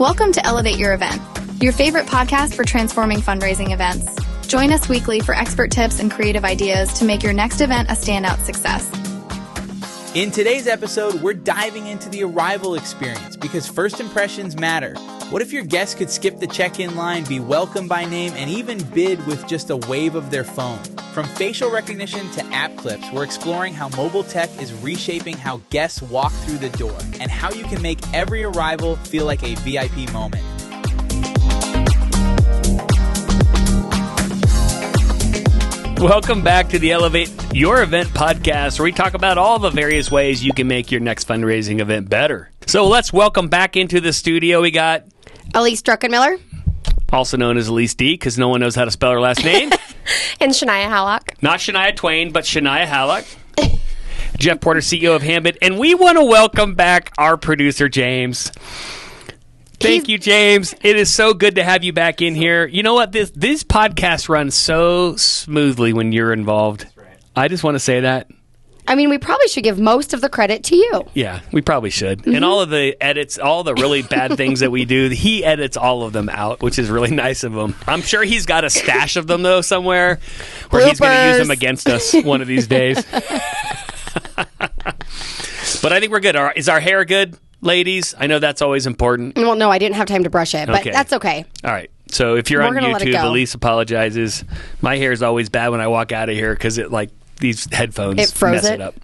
Welcome to Elevate Your Event, your favorite podcast for transforming fundraising events. Join us weekly for expert tips and creative ideas to make your next event a standout success. In today's episode, we're diving into the arrival experience because first impressions matter. What if your guests could skip the check-in line, be welcomed by name, and even bid with just a wave of their phone? From facial recognition to app clips, we're exploring how mobile tech is reshaping how guests walk through the door and how you can make every arrival feel like a VIP moment. Welcome back to the Elevate Your Event podcast, where we talk about all the various ways you can make your next fundraising event better. So let's welcome back into the studio. We got Elise Druckenmiller, also known as Elise D, because no one knows how to spell her last name. and Shania Hallock. Not Shania Twain, but Shania Hallock. Jeff Porter, CEO of Handbid. And we want to welcome back our producer, James. Thank you, James. It is so good to have you back in here. You know what? This podcast runs so smoothly when you're involved. I just want to say that. I mean, we probably should give most of the credit to you. Yeah, we probably should. Mm-hmm. And all of the edits, all the really bad things that we do, he edits all of them out, which is really nice of him. I'm sure he's got a stash of them, though, somewhere where he's going to use them against us one of these days. But I think we're good. Is our hair good? Ladies, I know that's always important. Well, no, I didn't have time to brush it, but that's okay. All right. So if you're on YouTube, Elise apologizes. My hair is always bad when I walk out of here because these headphones mess it up.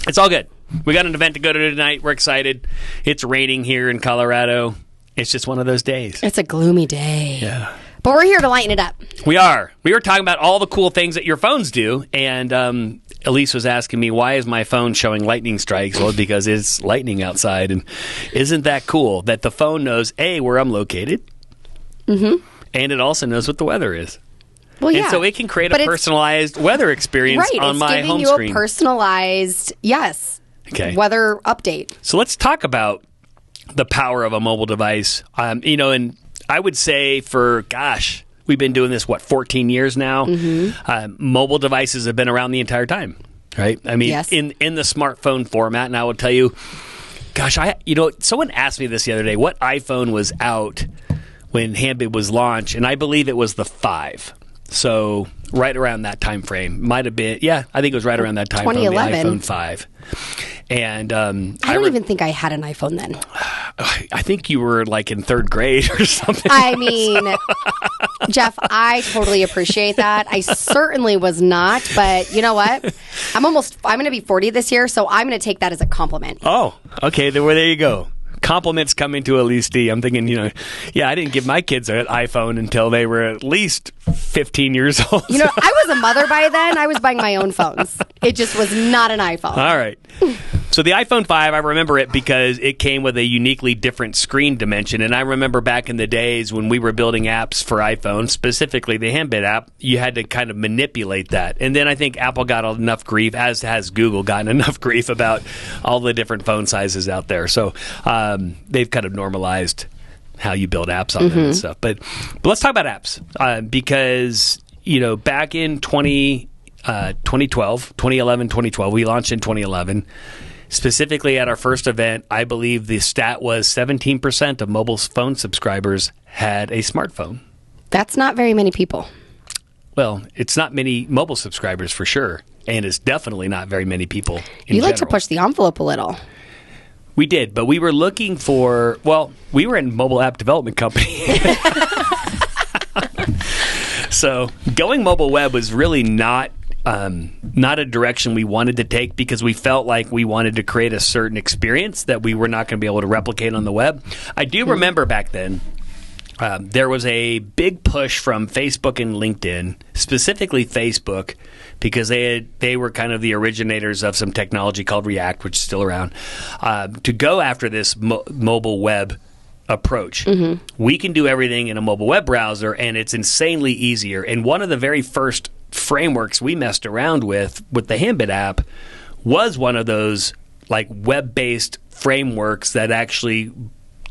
It's all good. We got an event to go to tonight. We're excited. It's raining here in Colorado. It's just one of those days. It's a gloomy day. Yeah. But we're here to lighten it up. We are. We were talking about all the cool things that your phones do, and Elise was asking me, why is my phone showing lightning strikes? Well, because it's lightning outside, and isn't that cool that the phone knows, A, where I'm located, and it also knows what the weather is. Well, yeah. And so it can create a personalized weather experience on my home screen. It's giving you a personalized, weather update. So let's talk about the power of a mobile device. And I would say we've been doing this, 14 years now? Mobile devices have been around the entire time, right? I mean, in the smartphone format, and I will tell you, someone asked me this the other day, what iPhone was out when Handbid was launched, and I believe it was the 5. So right around that time frame. Might have been, I think it was right around that time frame, the iPhone 5. And I don't even think I had an iPhone then. I think you were like in third grade or something. I mean, Jeff, I totally appreciate that. I certainly was not, but you know what? I'm going to be 40 this year, so I'm going to take that as a compliment. Oh, okay. There you go. Compliments coming to Elise D. I'm thinking, I didn't give my kids an iPhone until they were at least 15 years old. I was a mother by then. I was buying my own phones. It just was not an iPhone. All right. So the iPhone 5, I remember it because it came with a uniquely different screen dimension. And I remember back in the days when we were building apps for iPhone, specifically the Handbid app, you had to kind of manipulate that. And then I think Apple got enough grief, as has Google gotten enough grief about all the different phone sizes out there. So they've kind of normalized how you build apps on them and stuff. But let's talk about apps because, back in 2011, 2012, we launched in 2011. Specifically at our first event, I believe the stat was 17% of mobile phone subscribers had a smartphone. That's not very many people. Well, it's not many mobile subscribers for sure, and it's definitely not very many people in You like general. to push the envelope a little. We did, but we were looking for, we were in mobile app development company. So going mobile web was really not a direction we wanted to take because we felt like we wanted to create a certain experience that we were not going to be able to replicate on the web. I do remember back then there was a big push from Facebook and LinkedIn, specifically Facebook, because they were kind of the originators of some technology called React, which is still around, to go after this mobile web approach. We can do everything in a mobile web browser, and it's insanely easier. And one of the very first frameworks we messed around with the Handbid app was one of those like web-based frameworks that actually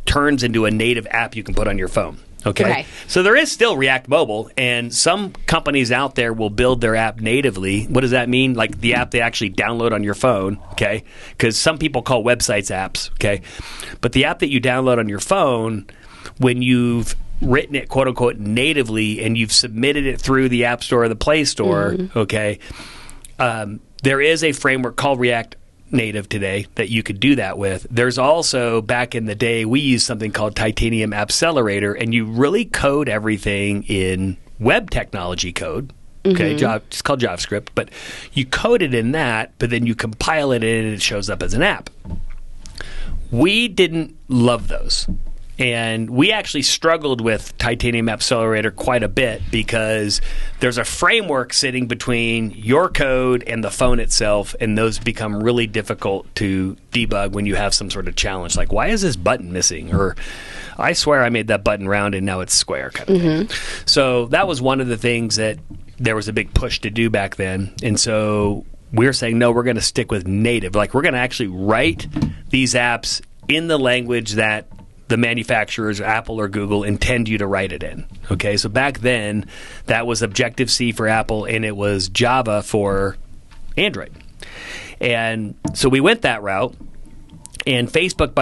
turns into a native app you can put on your phone. Okay. So there is still React Mobile, and some companies out there will build their app natively. What does that mean? Like the app they actually download on your phone, okay? Because some people call websites apps, okay? But the app that you download on your phone, when you've written it, quote unquote, natively, and you've submitted it through the App Store or the Play Store, okay, there is a framework called React Native today that you could do that with. There's also, back in the day, we used something called Titanium Accelerator, and you really code everything in web technology code. Okay, it's called JavaScript, but you code it in that, but then you compile it in and it shows up as an app. We didn't love those. And we actually struggled with Titanium Accelerator quite a bit because there's a framework sitting between your code and the phone itself, and those become really difficult to debug when you have some sort of challenge. Like, why is this button missing? Or, I swear I made that button round and now it's square kind of thing. So that was one of the things that there was a big push to do back then. And so we're saying, no, we're going to stick with native. Like, we're going to actually write these apps in the language that the manufacturers, Apple or Google, intend you to write it in. Okay, so back then, that was Objective-C for Apple, and it was Java for Android. And so we went that route, and Facebook,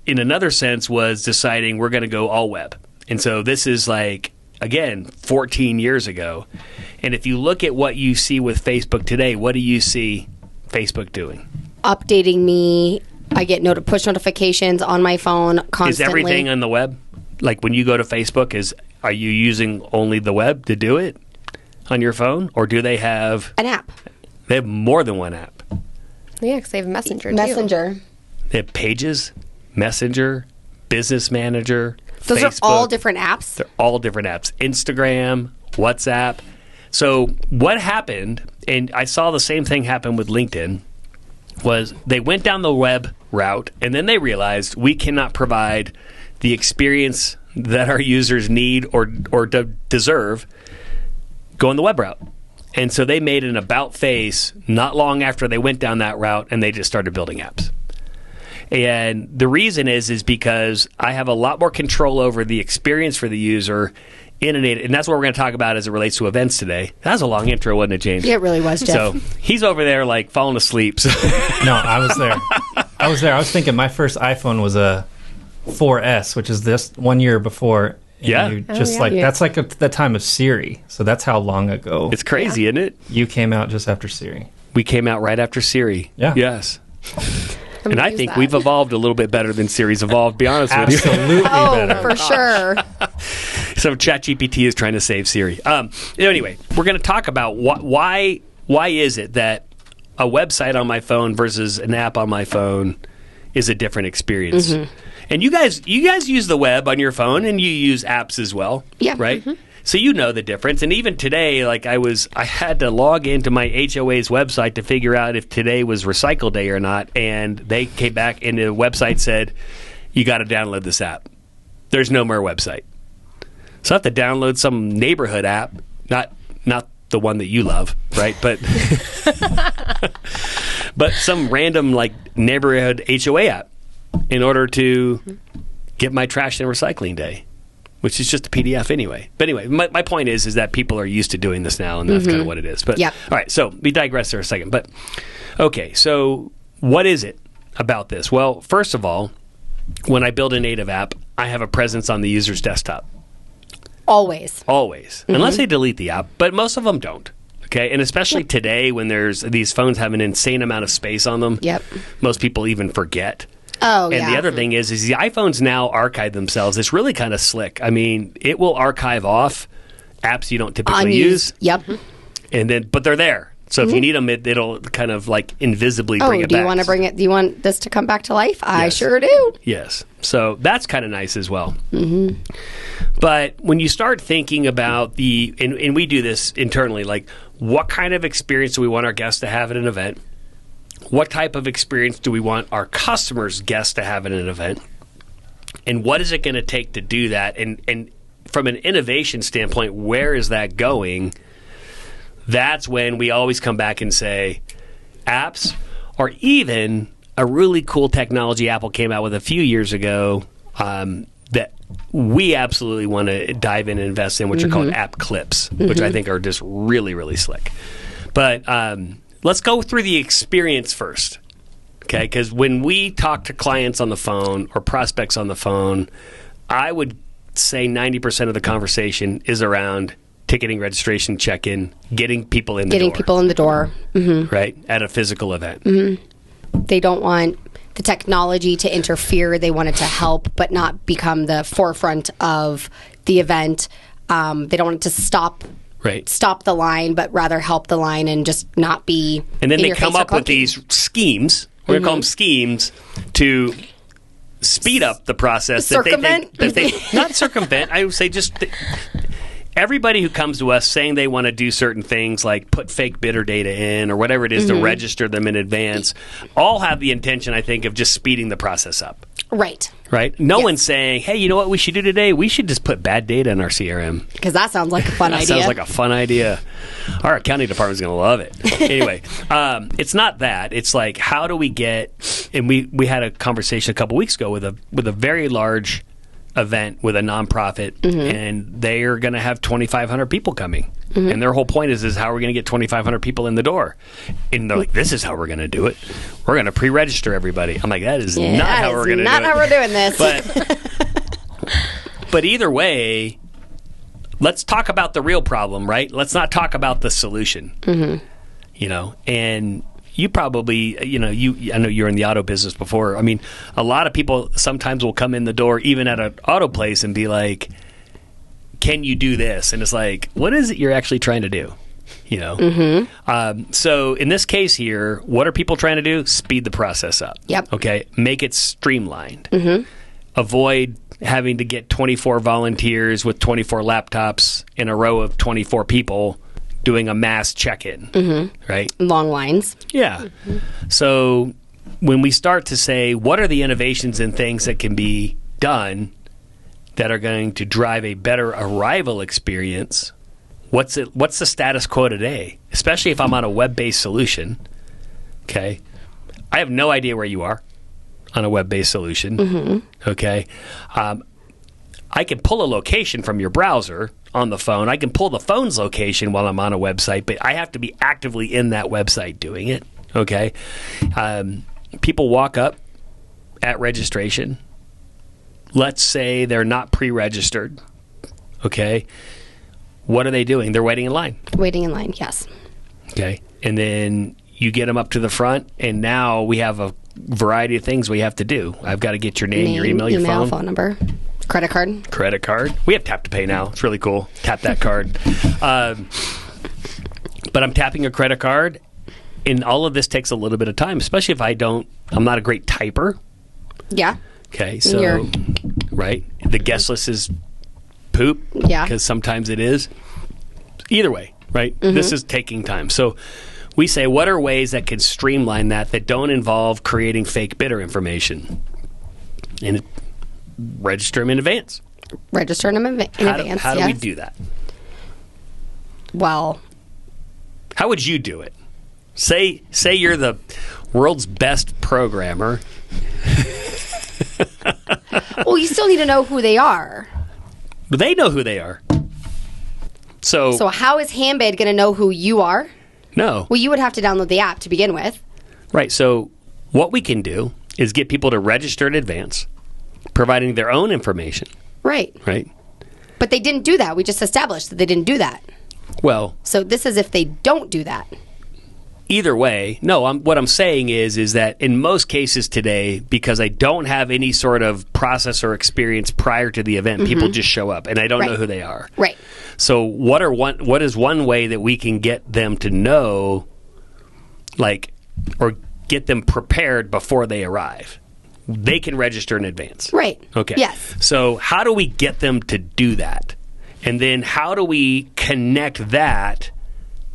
in another sense, was deciding we're going to go all web. And so this is like, again, 14 years ago. And if you look at what you see with Facebook today, what do you see Facebook doing? Updating me. I get push notifications on my phone constantly. Is everything on the web? Like when you go to Facebook, are you using only the web to do it on your phone? Or do they have an app? They have more than one app. Yeah, because they have Messenger, too. They have Pages, Messenger, Business Manager, Those Facebook. are all different apps? They're all different apps. Instagram, WhatsApp. So what happened, and I saw the same thing happen with LinkedIn, was they went down the web route, and then they realized we cannot provide the experience that our users need or deserve going the web route. And so they made an about face not long after they went down that route, and they just started building apps. And the reason is because I have a lot more control over the experience for the user in an, and that's what we're going to talk about as it relates to events today. That was a long intro, wasn't it, James? It really was, Jeff. So he's over there like falling asleep. No, I was there. I was thinking my first iPhone was a 4S, which is this 1 year before. Yeah. That's like the time of Siri. So that's how long ago. It's crazy, isn't it? You came out just after Siri. We came out right after Siri. Yeah. Yes. And I think we've evolved a little bit better than Siri's evolved, to be honest with you. Absolutely better. Oh, for sure. So ChatGPT is trying to save Siri. Anyway, we're going to talk about why is it that a website on my phone versus an app on my phone is a different experience. And you guys use the web on your phone, and you use apps as well, right? So you know the difference. And even today, like I had to log into my HOA's website to figure out if today was recycle day or not. And they came back and the website said, you got to download this app. There's no more website. So I have to download some neighborhood app, not the one that you love, right? But but some random like neighborhood HOA app in order to get my trash and recycling day, which is just a PDF anyway. But anyway, my point is that people are used to doing this now, and that's kind of what it is. But all right, so we digress there a second. But okay, so what is it about this? Well, first of all, when I build a native app, I have a presence on the user's desktop. Always. Unless they delete the app, but most of them don't. Okay, and especially today when there's these phones have an insane amount of space on them. Most people even forget. Oh, and the other thing is the iPhones now archive themselves. It's really kind of slick. I mean, it will archive off apps you don't typically use. And then, but they're there. So if you need them, it'll kind of like invisibly bring it back. Do you want to bring it? Do you want this to come back to life? I sure do. Yes. So that's kind of nice as well. But when you start thinking about and we do this internally, like what kind of experience do we want our guests to have at an event? What type of experience do we want our customers' guests to have at an event? And what is it going to take to do that? And from an innovation standpoint, where is that going? That's when we always come back and say apps, or even a really cool technology Apple came out with a few years ago that we absolutely want to dive in and invest in, which are called app clips, which I think are just really, really slick. But let's go through the experience first, okay? Because when we talk to clients on the phone or prospects on the phone, I would say 90% of the conversation is around ticketing, registration, check-in, getting people in the door. Getting people in the door. Right, at a physical event. They don't want the technology to interfere. They want it to help, but not become the forefront of the event. They don't want it to stop the line, but rather help the line and just not be. And then they come up with these schemes. We're going to call them schemes to speed up the process. Circumvent? That they not circumvent. I would say just. Everybody who comes to us saying they want to do certain things like put fake bidder data in or whatever it is to register them in advance, all have the intention, I think, of just speeding the process up. Right. Right? No one's saying, hey, you know what we should do today? We should just put bad data in our CRM. Because that sounds like a fun idea. That sounds like a fun idea. Our accounting department's going to love it. Anyway, it's not that. It's like, how do we get, and we had a conversation a couple weeks ago with a very large event with a nonprofit, and they are going to have 2,500 people coming. And their whole point is how are we going to get 2,500 people in the door? And they're like, this is how we're going to do it. We're going to pre-register everybody. I'm like, that is not how we're going to do it. Not how we're doing this. But either way, let's talk about the real problem, right? Let's not talk about the solution. You know, and you probably, I know you're in the auto business before. I mean, a lot of people sometimes will come in the door, even at an auto place, and be like, can you do this? And it's like, what is it you're actually trying to do? You know? So in this case here, what are people trying to do? Speed the process up. Yep. Okay. Make it streamlined. Avoid having to get 24 volunteers with 24 laptops in a row of 24 people doing a mass check-in, right? Long lines. Yeah. So when we start to say, what are the innovations and things that can be done that are going to drive a better arrival experience, what's the status quo today? Especially if I'm on a web-based solution, okay? I have no idea where you are on a web-based solution, okay? I can pull a location from your browser on the phone. I can pull the phone's location while I'm on a website, but I have to be actively in that website doing it, okay? People walk up at registration. Let's say they're not pre-registered, okay? What are they doing? They're waiting in line. Waiting in line, yes. Okay. And then you get them up to the front, and now we have a variety of things we have to do. I've got to get your name, your email, your phone number. Credit card. We have tap to pay now. It's really cool. Tap that card. But I'm tapping a credit card, and all of this takes a little bit of time, especially if I'm not a great typer. Yeah. Okay, so, right, the guest list is poop. Yeah. Because sometimes it is. Either way, right? This is taking time. So we say, what are ways that can streamline that don't involve creating fake bidder information? And register them in advance. Register them in advance. How do we do that? Well, how would you do it? Say you're the world's best programmer. Well, you still need to know who they are. But they know who they are. So how is Handbid going to know who you are? No. Well, you would have to download the app to begin with. Right. So what we can do is get people to register in advance, providing their own information. Right. Right. But they didn't do that. We just established that they didn't do that. Well. So this is if they don't do that. Either way, no, what I'm saying is that in most cases today, because I don't have any sort of process or experience prior to the event, people just show up, and I don't know who they are. Right. So what is one way that we can get them to know, or get them prepared before they arrive? They can register in advance. Right. Okay. Yes. So how do we get them to do that? And then how do we connect that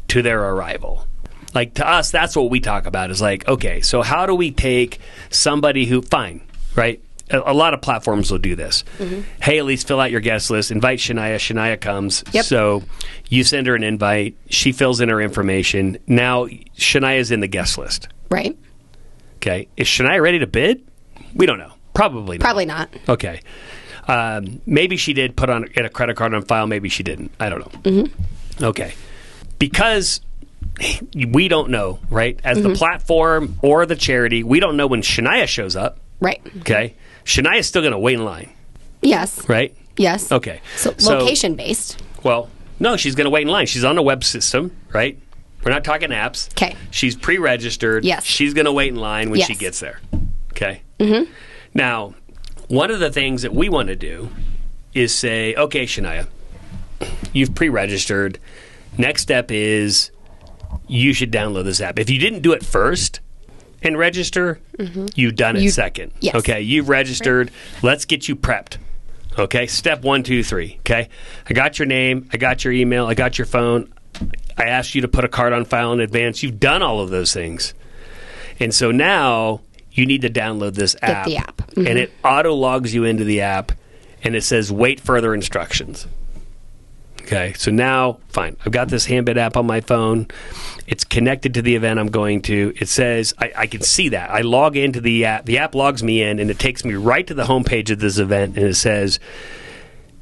to their arrival? Like, to us, that's what we talk about is like, okay, so how do we take somebody who, fine, right? A lot of platforms will do this. Hey, Elise, fill out your guest list. Invite Shania. Shania comes. Yep. So you send her an invite. She fills in her information. Now Shania's in the guest list. Right. Okay. Is Shania ready to bid? We don't know. Probably not. Probably not. Okay. Maybe she did put on get a credit card on file. Maybe she didn't. I don't know. Okay. Because we don't know, right? As the platform or the charity, we don't know when Shania shows up. Right. Okay. Shania's still going to wait in line. Yes. Right? Yes. Okay. So location-based. Well, no, she's going to wait in line. She's on a web system, right? We're not talking apps. Okay. She's pre-registered. Yes. She's going to wait in line when she Yes. gets there. Okay. Now, one of the things that we want to do is say, okay, Shania, you've pre-registered. Next step is you should download this app. If you didn't do it first and register, you've done it second. Yes. Okay, you've registered. Let's get you prepped. Okay, step 1, 2, 3. Okay, I got your name, I got your email, I got your phone. I asked you to put a card on file in advance. You've done all of those things. And so now you need to download this app. Get the app. And it auto logs you into the app and it says wait further instructions. Okay, so now, fine. I've got this Handbid app on my phone. It's connected to the event I'm going to. It says, I can see that. I log into the app. The app logs me in, and it takes me right to the homepage of this event, and it says,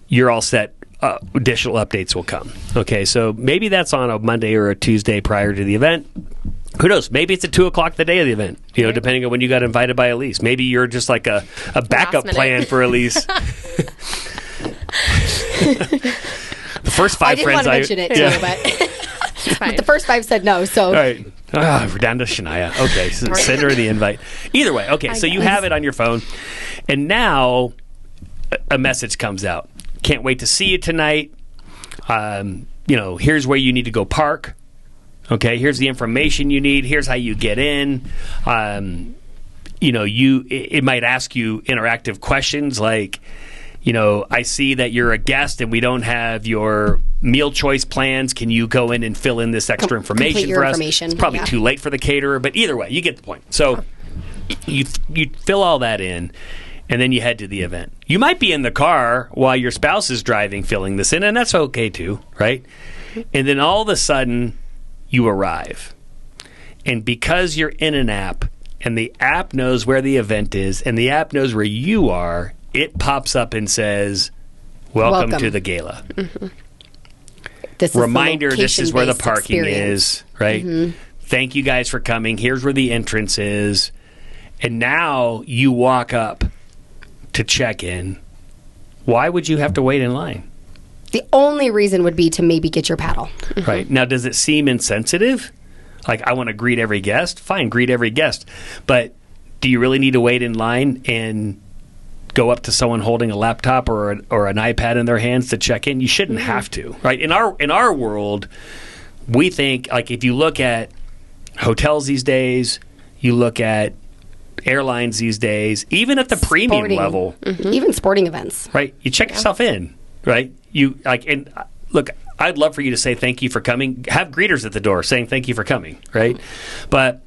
you're all set. Additional updates will come. Okay, so maybe that's on a Monday or a Tuesday prior to the event. Who knows? Maybe it's at 2 o'clock the day of the event, depending on when you got invited by Elise. Maybe you're just like a backup plan for Elise. The first 5 I didn't friends want to mention it too, but the first 5 said no. So all right, we're down to Shania. Okay, so send her the invite. Either way, okay. So you have it on your phone, and now a message comes out. Can't wait to see you tonight. Here's where you need to go park. Okay, here's the information you need. Here's how you get in. It might ask you interactive questions like, I see that you're a guest and we don't have your meal choice plans. Can you go in and fill in this extra information for us? It's probably too late for the caterer, but either way, you get the point. So you fill all that in, and then you head to the event. You might be in the car while your spouse is driving, filling this in, and that's okay too, right? And then all of a sudden, you arrive. And because you're in an app, and the app knows where the event is, and the app knows where you are, it pops up and says, welcome. To the Gala. This Reminder, is this is where the parking experience. is, right? Thank you guys for coming. Here's where the entrance is. And now you walk up to check in. Why would you have to wait in line? The only reason would be to maybe get your paddle. Right. Now, does it seem insensitive? Like, I want to greet every guest? Fine, greet every guest. But do you really need to wait in line and go up to someone holding a laptop or an iPad in their hands to check in? You shouldn't have to, right? In our world, we think, like, if you look at hotels these days, you look at airlines these days, even at the premium level, even sporting events, right? You check yourself in, right? You and look, I'd love for you to say thank you for coming. Have greeters at the door saying thank you for coming, right? But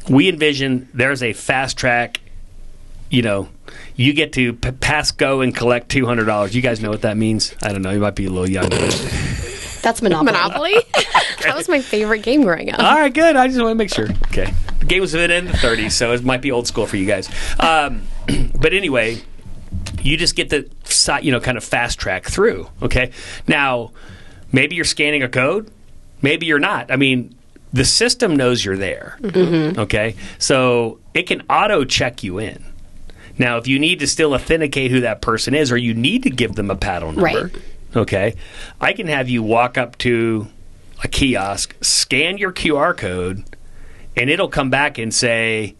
we envision there's a fast track. You get to pass go and collect $200. You guys know what that means? I don't know. You might be a little younger. That's Monopoly. Monopoly? That was my favorite game growing up. All right, good. I just want to make sure. Okay. The game was in the 30s, so it might be old school for you guys. But anyway, you just get the kind of fast track through. Okay. Now, maybe you're scanning a code. Maybe you're not. I mean, the system knows you're there. Okay. So it can auto check you in. Now, if you need to still authenticate who that person is, or you need to give them a paddle number, okay, I can have you walk up to a kiosk, scan your QR code, and it'll come back and say,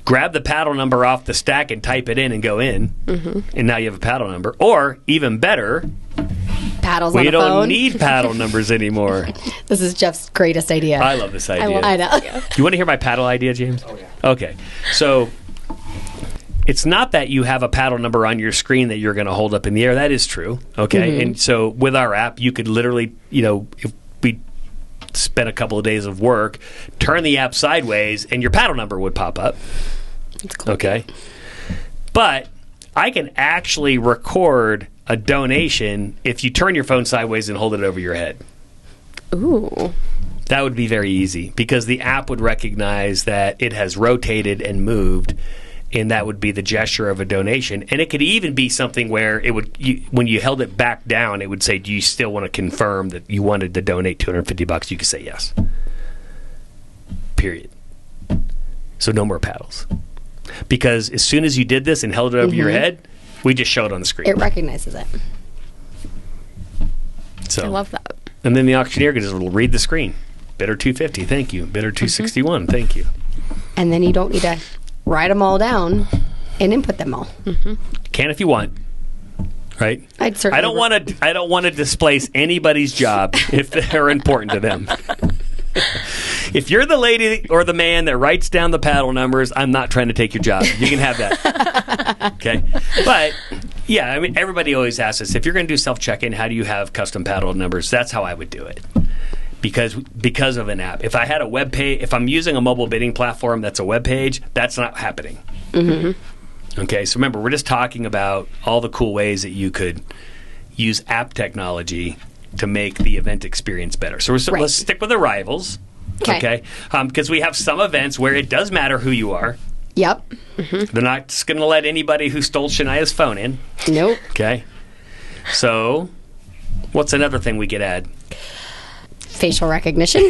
grab the paddle number off the stack and type it in and go in, and now you have a paddle number. Or, even better, paddles on the phone. We don't need paddle numbers anymore. This is Jeff's greatest idea. I love this idea. I know. You want to hear my paddle idea, James? Oh, yeah. Okay. So it's not that you have a paddle number on your screen that you're going to hold up in the air. That is true. Okay. And so with our app, you could literally, if we spent a couple of days of work, turn the app sideways and your paddle number would pop up. That's cool. Okay. But I can actually record a donation if you turn your phone sideways and hold it over your head. Ooh. That would be very easy because the app would recognize that it has rotated and moved, and that would be the gesture of a donation. And it could even be something where it would, when you held it back down, it would say, do you still want to confirm that you wanted to donate $250? You could say yes. Period. So no more paddles. Because as soon as you did this and held it over your head, we just showed on the screen. It recognizes it. So, I love that. And then the auctioneer can just read the screen. Bidder 250, thank you. Bidder 261, thank you. And then you don't need to write them all down and input them all. Can if you want, right? I'd certainly. I don't want to displace anybody's job if they're important to them. If you're the lady or the man that writes down the paddle numbers, I'm not trying to take your job. You can have that. Okay? But, yeah, I mean, everybody always asks us, if you're going to do self-check-in, how do you have custom paddle numbers? That's how I would do it. Because of an app. If I had a web page, if I'm using a mobile bidding platform that's a web page, that's not happening. Okay, so remember, we're just talking about all the cool ways that you could use app technology to make the event experience better. So let's stick with arrivals. Okay? Because we have some events where it does matter who you are. Yep. They're not just going to let anybody who stole Shania's phone in. Nope. Okay. So, what's another thing we could add? Facial recognition.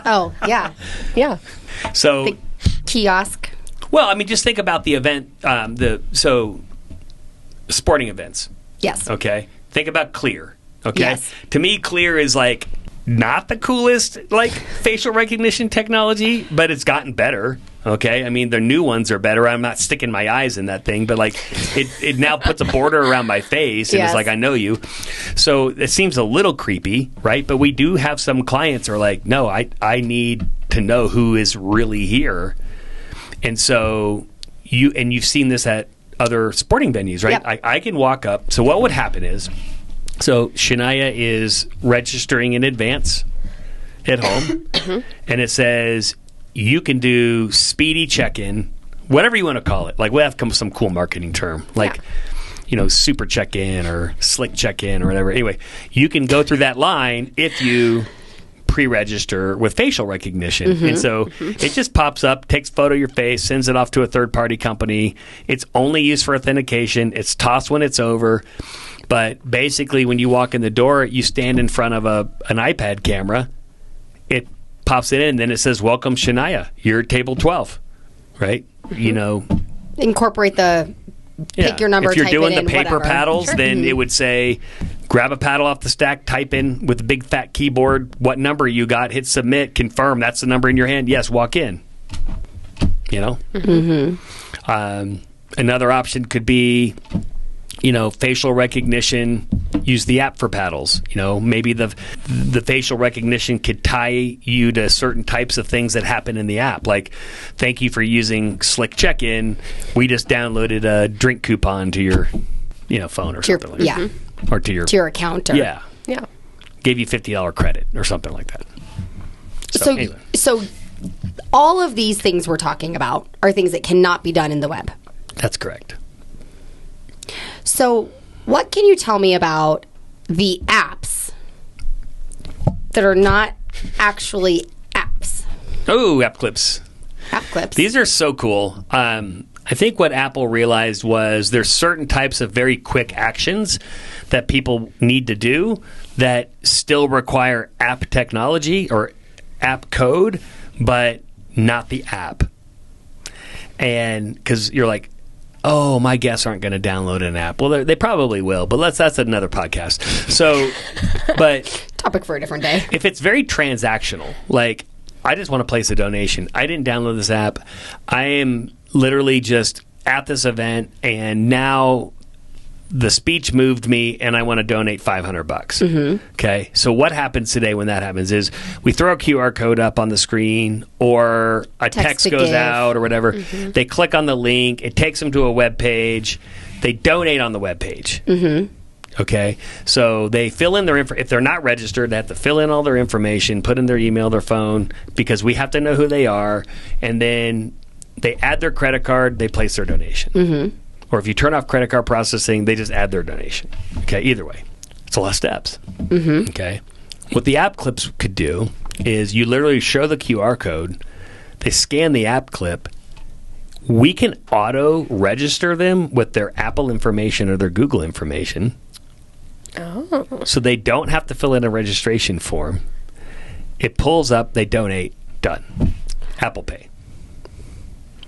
Oh, yeah. Yeah. So, the kiosk. Well, I mean, just think about the event, sporting events. Yes. Okay. Think about Clear. Okay. Yes. To me, Clear is like not the coolest like facial recognition technology, but it's gotten better. Okay. I mean, their new ones are better. I'm not sticking my eyes in that thing, but like it now puts a border around my face and it's like, I know you. So it seems a little creepy, right? But we do have some clients who are like, no, I need to know who is really here. And so you've seen this at other sporting venues, right? Yep. I can walk up. So what would happen is, so Shania is registering in advance at home, and it says you can do speedy check-in, whatever you want to call it. Like we have to come with some cool marketing term, like super check-in or slick check-in or whatever. Anyway, you can go through that line if you pre-register with facial recognition. And so it just pops up, takes a photo of your face, sends it off to a third-party company. It's only used for authentication. It's tossed when it's over. But basically, when you walk in the door, you stand in front of an iPad camera. It pops it in, and then it says, "Welcome, Shania. You're table 12." Right? Incorporate the pick your number. If you're type doing it the in, paper whatever. paddles, then it would say, grab a paddle off the stack, type in with a big fat keyboard what number you got, hit submit, confirm that's the number in your hand. Yes, walk in. Another option could be, facial recognition. Use the app for paddles. Maybe the facial recognition could tie you to certain types of things that happen in the app. Like, thank you for using Slick Check-In. We just downloaded a drink coupon to your, phone or something like that. Or to your account. Yeah. Gave you $50 credit or something like that. So all of these things we're talking about are things that cannot be done in the web. That's correct. So what can you tell me about the apps that are not actually apps? Oh, app clips. App clips. These are so cool. I think what Apple realized was there's certain types of very quick actions that people need to do that still require app technology or app code, but not the app. And because you're like, oh, my guests aren't going to download an app. Well, they probably will, but that's another podcast. So, but topic for a different day. If it's very transactional, like I just want to place a donation. I didn't download this app. I am literally just at this event, and now the speech moved me, and I want to donate $500. Okay, so what happens today when that happens is we throw a QR code up on the screen, or a text goes out, or whatever. They click on the link. It takes them to a web page. They donate on the web page. Okay, so they fill in their if they're not registered, they have to fill in all their information, put in their email, their phone, because we have to know who they are, and then they add their credit card, they place their donation. Or if you turn off credit card processing, they just add their donation. Okay, either way. It's a lot of steps. Okay. What the app clips could do is you literally show the QR code, they scan the app clip, we can auto-register them with their Apple information or their Google information. Oh. So they don't have to fill in a registration form. It pulls up, they donate, done. Apple Pay.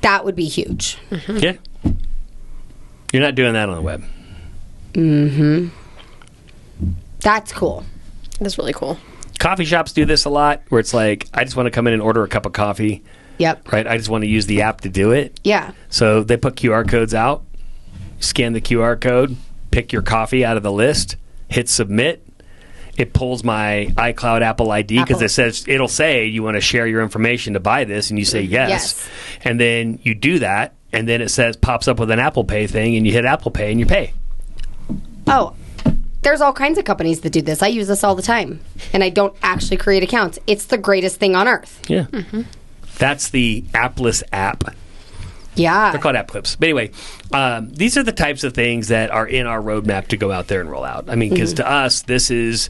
That would be huge. Mm-hmm. Yeah. You're not doing that on the web. Mm-hmm. That's cool. That's really cool. Coffee shops do this a lot, where it's like, I just want to come in and order a cup of coffee. Yep. Right? I just want to use the app to do it. Yeah. So they put QR codes out, scan the QR code, pick your coffee out of the list, hit submit. It pulls my iCloud Apple ID because it'll say you want to share your information to buy this, and you say yes. And then you do that, and then it pops up with an Apple Pay thing, and you hit Apple Pay and you pay. Oh, there's all kinds of companies that do this. I use this all the time, and I don't actually create accounts. It's the greatest thing on earth. Yeah. Mm-hmm. That's the Appless app. Yeah. They're called app clips. But anyway, these are the types of things that are in our roadmap to go out there and roll out. I mean, because to us, this is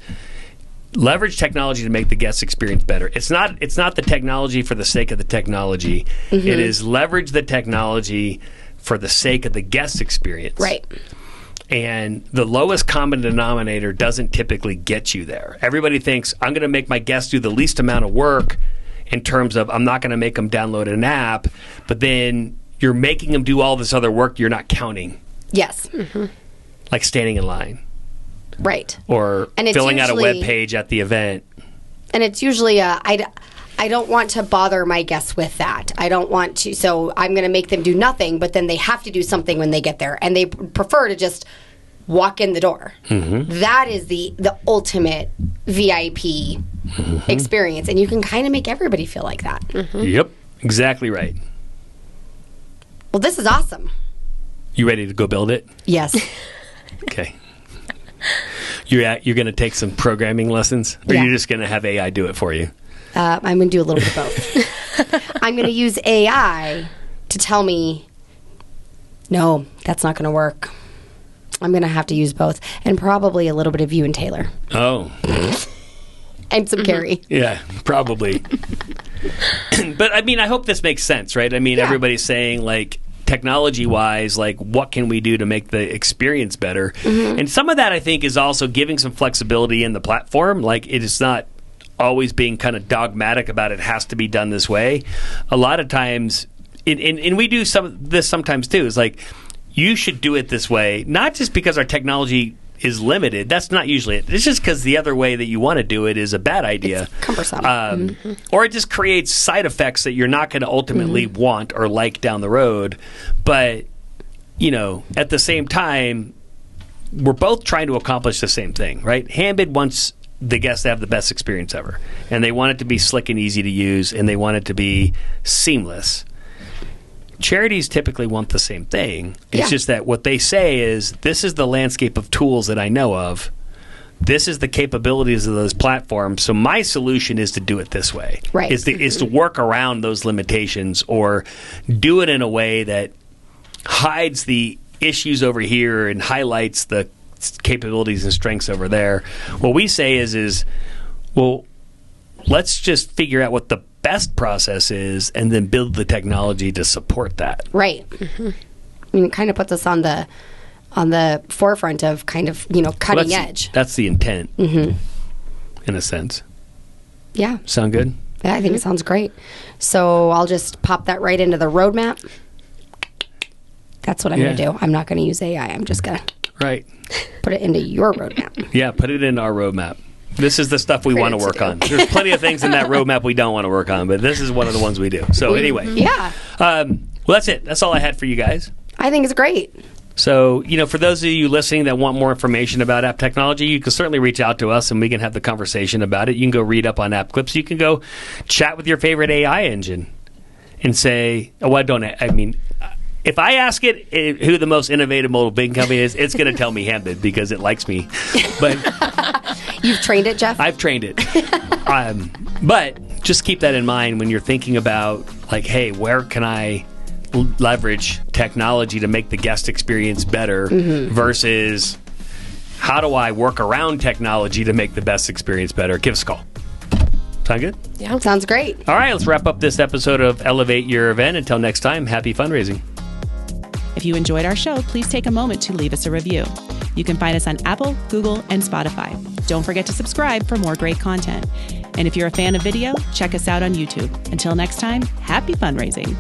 leverage technology to make the guest experience better. It's not the technology for the sake of the technology. Mm-hmm. It is leverage the technology for the sake of the guest experience. Right. And the lowest common denominator doesn't typically get you there. Everybody thinks, I'm going to make my guests do the least amount of work in terms of I'm not going to make them download an app, but then you're making them do all this other work you're not counting. Yes. Mm-hmm. Like standing in line. Right. Or filling out a web page at the event. And it's usually I don't want to bother my guests with that. I don't want to, so I'm going to make them do nothing, but then they have to do something when they get there, and they prefer to just walk in the door. Mm-hmm. That is the ultimate VIP experience, and you can kind of make everybody feel like that. Mm-hmm. Yep, exactly right. Well, this is awesome. You ready to go build it? Yes. Okay. You're going to take some programming lessons, or you're just going to have AI do it for you? I'm going to do a little bit of both. I'm going to use AI to tell me, no, that's not going to work. I'm going to have to use both, and probably a little bit of you and Taylor. Oh. And some Carrie. Yeah, probably. But, I mean, I hope this makes sense, right? I mean, everybody's saying, like, technology-wise, like, what can we do to make the experience better? Mm-hmm. And some of that, I think, is also giving some flexibility in the platform. Like, it is not always being kind of dogmatic about it has to be done this way. A lot of times, and we do some of this sometimes too, is like, you should do it this way, not just because our technology is limited. That's not usually it. It's just because the other way that you want to do it is a bad idea. It's cumbersome. Or it just creates side effects that you're not going to ultimately want or like down the road. But, you know, at the same time, we're both trying to accomplish the same thing, right? Handbid wants the guests to have the best experience ever. And they want it to be slick and easy to use, and they want it to be seamless. Charities typically want the same thing. It's just that what they say is, this is the landscape of tools that I know of. This is the capabilities of those platforms. So my solution is to do it this way. Right. Is to work around those limitations, or do it in a way that hides the issues over here and highlights the capabilities and strengths over there. What we say is, well, let's just figure out what the best process is and then build the technology to support that. Right. Mm-hmm. I mean, it kind of puts us on the forefront of kind of, you know, cutting edge. That's the intent, in a sense. Yeah. Sound good? Yeah, I think it sounds great. So I'll just pop that right into the roadmap. That's what I'm going to do. I'm not going to use AI. I'm just going to put it into your roadmap. Yeah, put it in our roadmap. This is the stuff we want to work on. There's plenty of things in that roadmap we don't want to work on, but this is one of the ones we do. So anyway. Yeah. Well, that's it. That's all I had for you guys. I think it's great. So, you know, for those of you listening that want more information about app technology, you can certainly reach out to us and we can have the conversation about it. You can go read up on app clips. You can go chat with your favorite AI engine and say, if I ask it who the most innovative mobile bidding company is, it's going to tell me Handbid because it likes me. But you've trained it, Jeff? I've trained it. But just keep that in mind when you're thinking about, like, hey, where can I leverage technology to make the guest experience better versus how do I work around technology to make the best experience better? Give us a call. Sound good? Yeah. Sounds great. All right, let's wrap up this episode of Elevate Your Event. Until next time, happy fundraising. If you enjoyed our show, please take a moment to leave us a review. You can find us on Apple, Google, and Spotify. Don't forget to subscribe for more great content. And if you're a fan of video, check us out on YouTube. Until next time, happy fundraising.